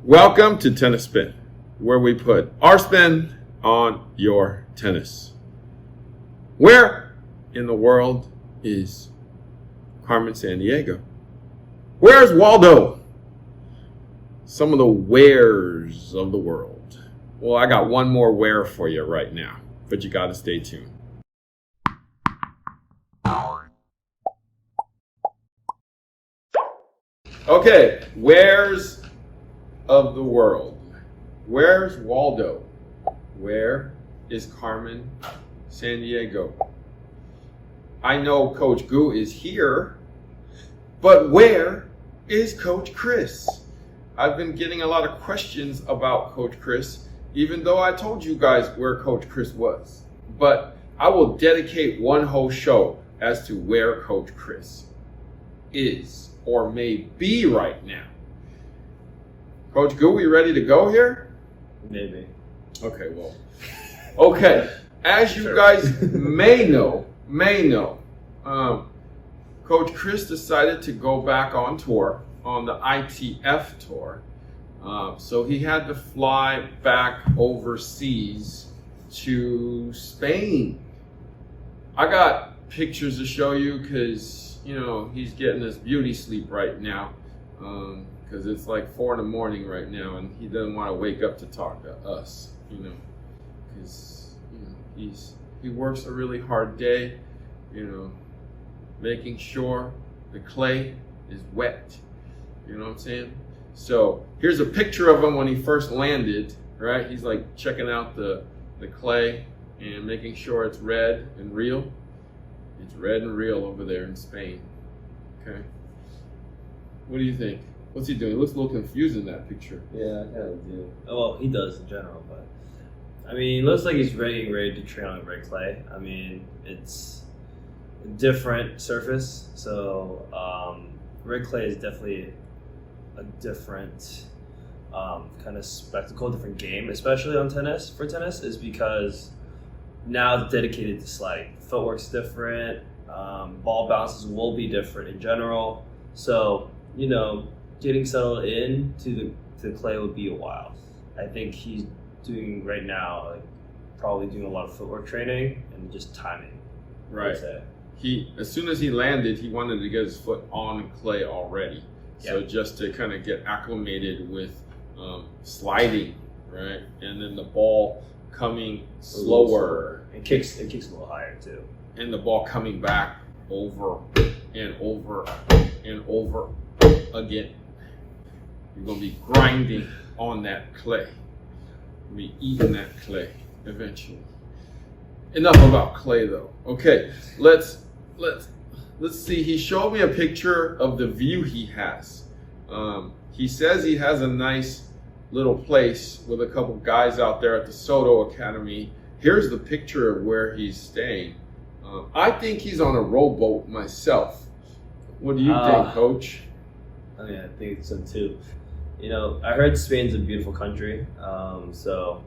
Welcome to Tennis Spin, where we put our spin on your tennis. Where in the world is Carmen Sandiego? Where's Waldo? Some of the wheres of the world. Well, I got one more where for you right now, but you got to stay tuned. Okay, where's of the world? Where's Waldo? Where is Carmen Sandiego? I know Coach Gu is here, but where is Coach Chris? I've been getting a lot of questions about Coach Chris, even though I told you guys where Coach Chris was. But I will dedicate one whole show as to where Coach Chris is or may be right now. Coach Gu, we ready to go here? Maybe. Okay, well. Okay, as you guys may know, Coach Chris decided to go back on tour, on the ITF tour. So he had to fly back overseas to Spain. I got pictures to show you because, he's getting his beauty sleep right now. Because it's like 4 a.m. right now, and he doesn't want to wake up to talk to us, because he works a really hard day, making sure the clay is wet. You know what I'm saying? So here's a picture of him when he first landed. Right? He's like checking out the clay and making sure it's red and real. It's red and real over there in Spain. Okay. What do you think? What's he doing? He looks a little confused in that picture. Yeah, I kind of do. Well, he does in general, but he looks like he's ready to train on red clay. It's a different surface, so red clay is definitely a different kind of spectacle, different game, especially on tennis. For tennis, is because now it's dedicated to sliding. Footwork's different. Ball bounces will be different in general. So getting settled in to the clay would be a while. I think he's doing right now, probably doing a lot of footwork training and just timing. Right. As soon as he landed, he wanted to get his foot on clay already. So just to kind of get acclimated with sliding, right? And then the ball coming slower. It kicks a little higher too. And the ball coming back over and over and over again. You're going to be grinding on that clay. You're going to be eating that clay eventually. Enough about clay though. Okay, let's see. He showed me a picture of the view he has. He says he has a nice little place with a couple guys out there at the Soto Academy. Here's the picture of where he's staying. I think he's on a rowboat myself. What do you think, Coach? I think so too. I heard Spain's a beautiful country. So,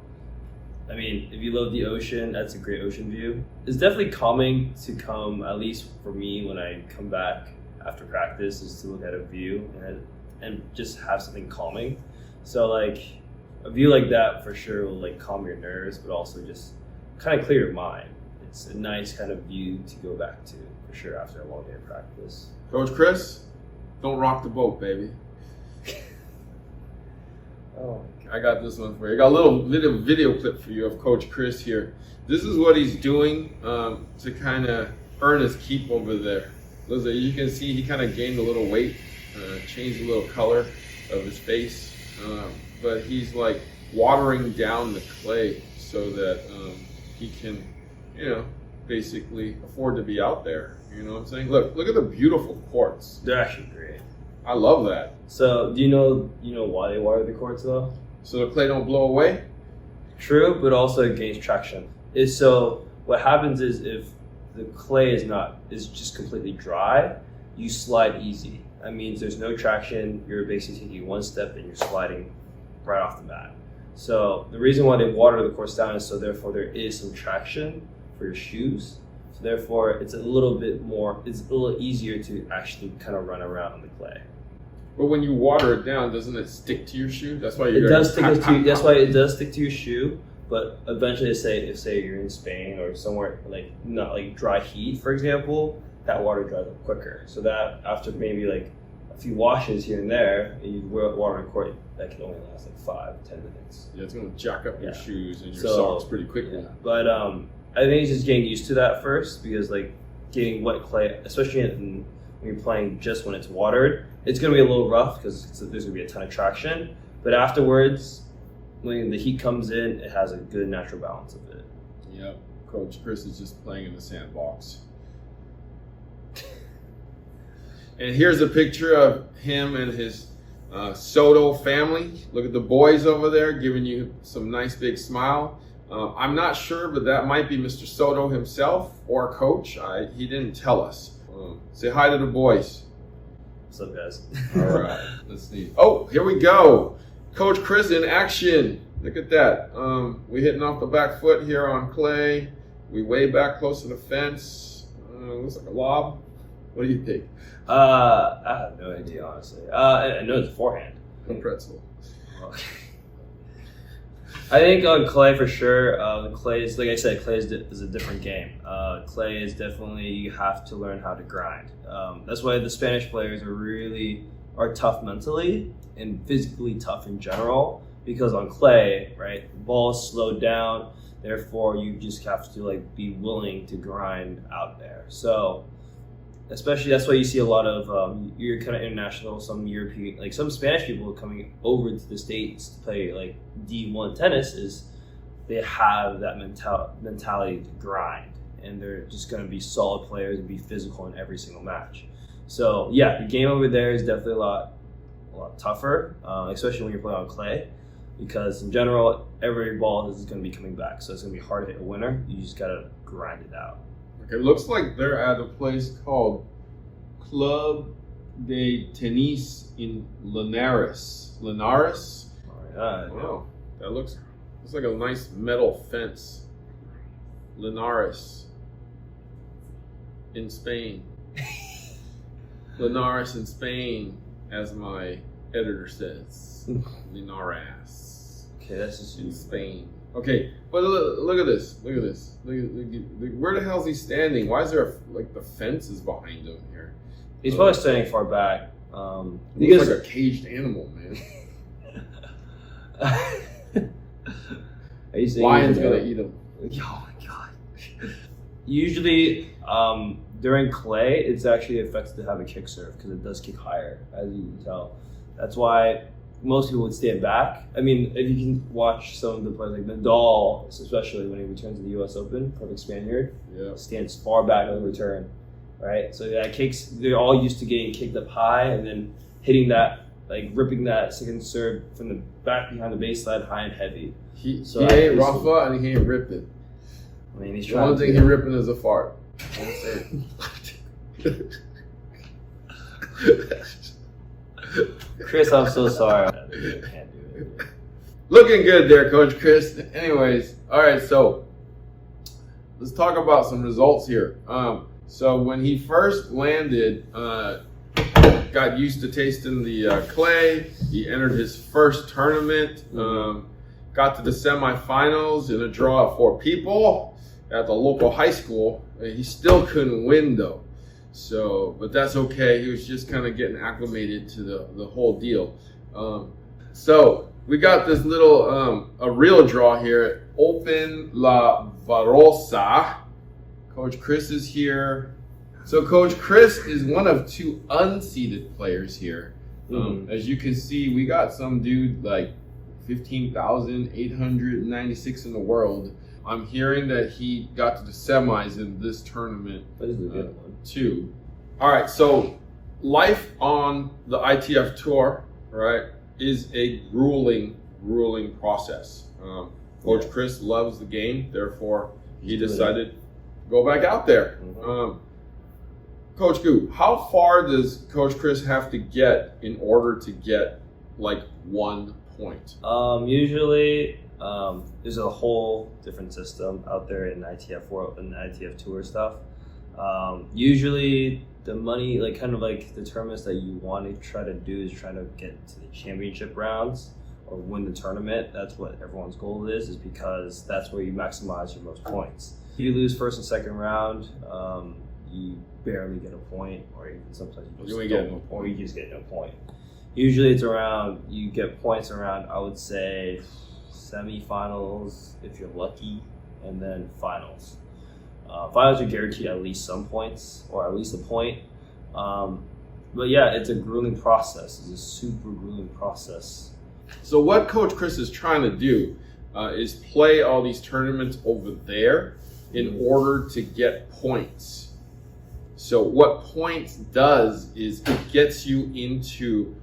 if you love the ocean, that's a great ocean view. It's definitely calming to come, at least for me, when I come back after practice, is to look at a view and just have something calming. So, a view like that for sure will calm your nerves, but also just kind of clear your mind. It's a nice kind of view to go back to for sure after a long day of practice. Coach Chris, don't rock the boat, baby. Oh, I got this one for you. I got a little video clip for you of Coach Chris here. This is what he's doing to kind of earn his keep over there. As you can see, he kind of gained a little weight, changed a little color of his face, but he's watering down the clay so that he can, basically afford to be out there. You know what I'm saying? Look at the beautiful courts. they're actually great. I love that. So, do you know why they water the courts though? So the clay don't blow away? True, but also it gains traction. So what happens is if the clay is just completely dry, you slide easy. That means there's no traction. You're basically taking one step and you're sliding right off the mat. So the reason why they water the course down is so therefore there is some traction for your shoes. So therefore it's a little easier to actually kind of run around on the clay. But when you water it down, doesn't it stick to your shoe? That's why It does stick to. That's why it does stick to your shoe. But eventually, say you're in Spain or somewhere like not like dry heat, for example, that water dries up quicker. So that after maybe like a few washes here and there, and you water in court, that can only last like 5-10 minutes. Yeah, it's gonna jack up your shoes and your So, socks pretty quickly. Yeah. But I think it's just getting used to that first, because like getting wet clay, especially when you're playing just when it's watered, it's gonna be a little rough because there's gonna be a ton of traction. But afterwards, when the heat comes in, it has a good natural balance of it. Yep. Coach Chris is just playing in the sandbox. And here's a picture of him and his Soto family. Look at the boys over there giving you some nice big smile. I'm not sure, but that might be Mr. Soto himself or Coach. He didn't tell us. Say hi to the boys. What's up, guys? All right, let's see. Oh, here we go. Coach Chris in action. Look at that. We hitting off the back foot here on clay. We way back close to the fence. Looks like a lob. What do you think? I have no idea, honestly. I know it's a forehand. A pretzel. Okay. I think on clay for sure. Clay is, like I said, clay is a different game. Clay is definitely, you have to learn how to grind. That's why the Spanish players are tough mentally and physically tough in general, because on clay, right, the ball is slowed down. Therefore, you just have to like be willing to grind out there. So, especially that's why you see a lot of you're kind of international, some European, like some Spanish people coming over to the States to play like D1 tennis, is they have that mentality to grind, and they're just going to be solid players and be physical in every single match. So yeah, the game over there is definitely a lot tougher, especially when you're playing on clay, because in general every ball is going to be coming back, so it's going to be hard to hit a winner. You just got to grind it out. It looks like they're at a place called Club de Tenis in Linares. Linares? Wow, that looks like a nice metal fence. Linares in Spain. Linares in Spain, as my editor says. Linares. Okay, that's just in Spain. Okay, but look at this. Look at this. Where the hell is he standing? Why is there the fence is behind him here? He's probably standing far back. He looks like a caged animal, man. Lion's gonna eat him. Oh my god. Usually, during clay, it's actually effective to have a kick serve because it does kick higher, as you can tell. That's why most people would stand back. I mean, if you can watch some of the players, like Nadal, especially when he returns to the U.S. Open, perfect Spaniard, stands far back on the return, right? So that kicks, they're all used to getting kicked up high and then hitting that, like ripping that second serve from the back behind the baseline high and heavy. He ain't Rafa and he ain't ripped it. I mean, he's the trying. only thing he ripping is a fart. Chris, I'm so sorry. I can't do it. Looking good there, Coach Chris. Anyways, all right, so let's talk about some results here. So when he first landed, got used to tasting the clay. He entered his first tournament, got to the semifinals in a draw of 4 people at the local high school. He still couldn't win though. So, but that's okay. He was just kind of getting acclimated to the whole deal. So we got this little a real draw here. Open La Barossa. Coach Chris is here. So Coach Chris is one of 2 unseeded players here. As you can see, we got some dude like 15,896 in the world. I'm hearing that he got to the semis in this tournament. That is a good one. Too. All right, so life on the ITF tour, right, is a grueling process. Coach Chris loves the game, therefore he decided to go back out there. Coach Gu, how far does Coach Chris have to get in order to get like 1 point? Usually, there's a whole different system out there in ITF world and ITF tour stuff. Usually, the money like kind of like determines that you want to try to do is try to get to the championship rounds or win the tournament. That's what everyone's goal is because that's where you maximize your most points. If you lose first and second round, you barely get a point, or even sometimes you just get no point. Usually it's around, you get points around, I would say, semifinals if you're lucky, and then finals. Finals are guaranteed at least some points, or at least a point. But yeah, it's a grueling process. It's a super grueling process. So what Coach Chris is trying to do is play all these tournaments over there in order to get points. So what points does is it gets you into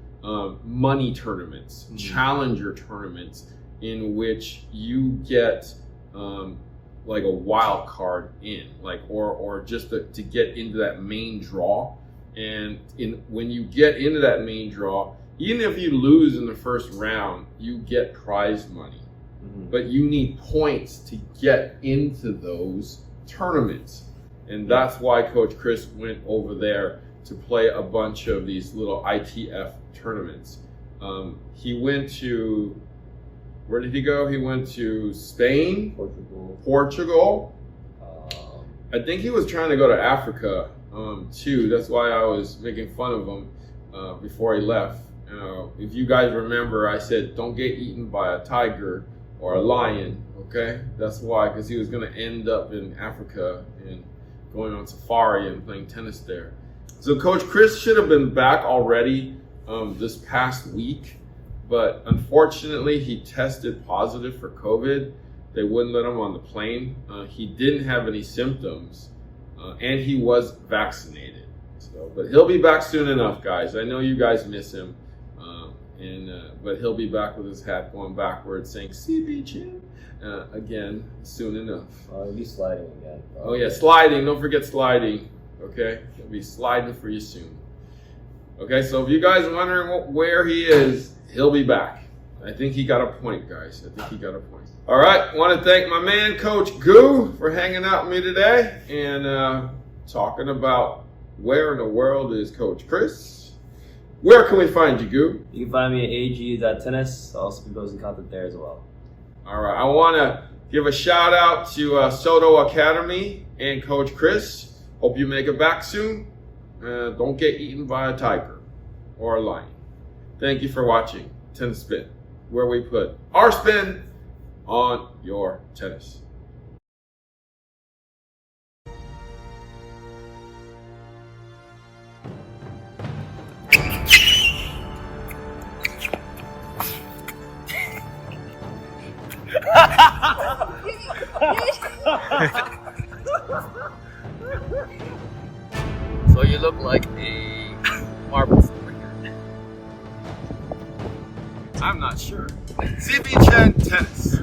money tournaments, challenger tournaments, in which you get like a wild card in, like or just to get into that main draw. And when you get into that main draw, even if you lose in the first round, you get prize money. But you need points to get into those tournaments. And that's why Coach Chris went over there to play a bunch of these little ITF tournaments. He went to, where did he go? He went to Spain, Portugal. I think he was trying to go to Africa too. That's why I was making fun of him before he left. If you guys remember, I said, don't get eaten by a tiger or a lion, okay? That's why, because he was gonna end up in Africa and going on safari and playing tennis there. So Coach Chris should have been back already this past week, but unfortunately he tested positive for COVID. They wouldn't let him on the plane. He didn't have any symptoms, and he was vaccinated. So, but he'll be back soon enough, guys. I know you guys miss him, but he'll be back with his hat going backwards saying CB Chin again soon enough. He'll be sliding again. Oh yeah, sliding. Don't forget sliding. Okay, he'll be sliding for you soon. Okay, so if you guys are wondering where he is, he'll be back. I think he got a point, guys. I think he got a point. All right, want to thank my man, Coach Goo, for hanging out with me today and talking about where in the world is Coach Chris. Where can we find you, Goo? You can find me at AG.tennis. I'll also be posting content there as well. All right, I want to give a shout out to Soto Academy and Coach Chris. Hope you make it back soon. Don't get eaten by a tiger or a lion. Thank you for watching Tennis Spin, where we put our spin on your tennis. So you look like a marble slinger. I'm not sure. CB Chen Tennis.